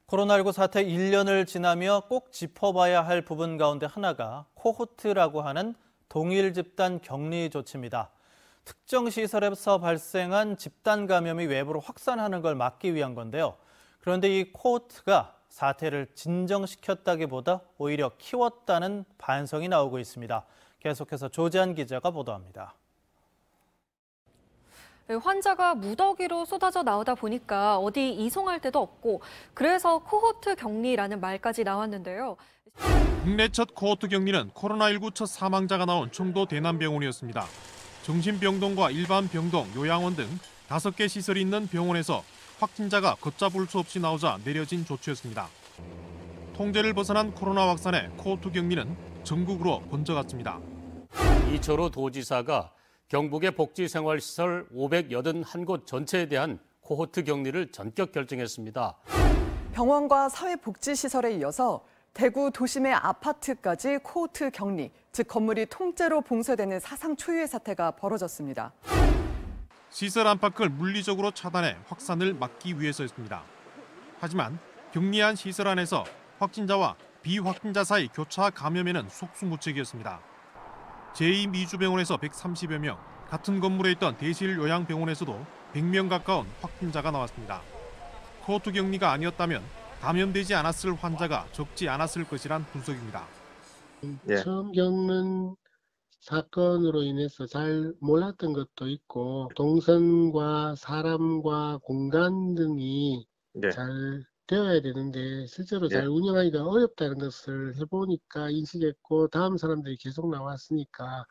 코로나19 사태 1년을 지나며 꼭 짚어봐야 할 부분 가운데 하나가 코호트라고 하는 동일 집단 격리 조치입니다. 특정 시설에서 발생한 집단 감염이 외부로 확산하는 걸 막기 위한 건데요. 그런데 이 코호트가 사태를 진정시켰다기보다 오히려 키웠다는 반성이 나오고 있습니다. 계속해서 조재한 기자가 보도합니다. 환자가 무더기로 쏟아져 나오다 보니까 어디 이송할 데도 없고 그래서 코호트 격리라는 말까지 나왔는데요. 국내 첫 코호트 격리는 코로나19 첫 사망자가 나온 청도 대남병원이었습니다. 정신병동과 일반 병동, 요양원 등 5개 시설이 있는 병원에서 확진자가 걷잡을 수 없이 나오자 내려진 조치였습니다. 통제를 벗어난 코로나 확산에 코호트 격리는 전국으로 번져갔습니다. 이철우 도지사가 경북의 복지생활시설 581곳 전체에 대한 코호트 격리를 전격 결정했습니다. 병원과 사회복지시설에 이어서 대구 도심의 아파트까지 코호트 격리, 즉 건물이 통째로 봉쇄되는 사상 초유의 사태가 벌어졌습니다. 시설 안팎을 물리적으로 차단해 확산을 막기 위해서였습니다. 하지만 격리한 시설 안에서 확진자와 비확진자 사이 교차 감염에는 속수무책이었습니다. 제2미주병원에서 130여 명, 같은 건물에 있던 대실요양병원에서도 100명 가까운 확진자가 나왔습니다. 코호트 격리가 아니었다면 감염되지 않았을 환자가 적지 않았을 것이란 분석입니다. 처음 겪는 사건으로 인해서 잘 몰랐던 것도 있고 동선과 사람과 공간 등이 잘 되어야 되는데 실제로 잘 운영하기가 어렵다는 것을 해보니까 인식했고 다음 사람들이 계속 나왔으니까.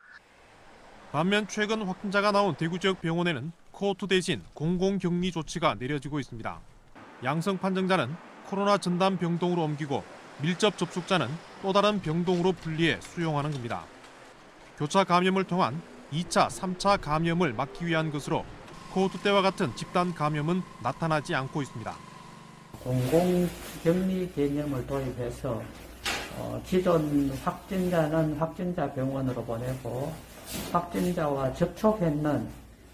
반면 최근 확진자가 나온 대구 지역 병원에는 코호트 대신 공공격리 조치가 내려지고 있습니다. 양성 판정자는 코로나 전담 병동으로 옮기고 밀접 접촉자는 또 다른 병동으로 분리해 수용하는 겁니다. 교차 감염을 통한 2차, 3차 감염을 막기 위한 것으로 코호트 때와 같은 집단 감염은 나타나지 않고 있습니다. 공공격리 개념을 도입해서 기존 확진자는 확진자 병원으로 보내고 확진자와 접촉했는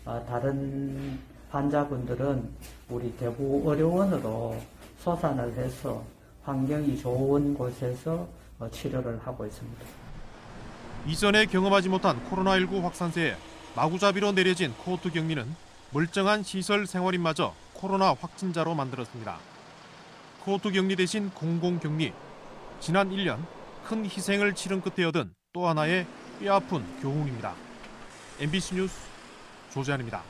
다른 환자분들은 우리 대구 의료원으로 소산을 해서 환경이 좋은 곳에서 치료를 하고 있습니다. 이전에 경험하지 못한 코로나19 확산세에 마구잡이로 내려진 코호트 격리는 멀쩡한 시설 생활인마저 코로나 확진자로 만들었습니다. 코호트 격리 대신 공공격리. 지난 1년 큰 희생을 치른 끝에 얻은 또 하나의 뼈아픈 교훈입니다. MBC 뉴스 조재한입니다.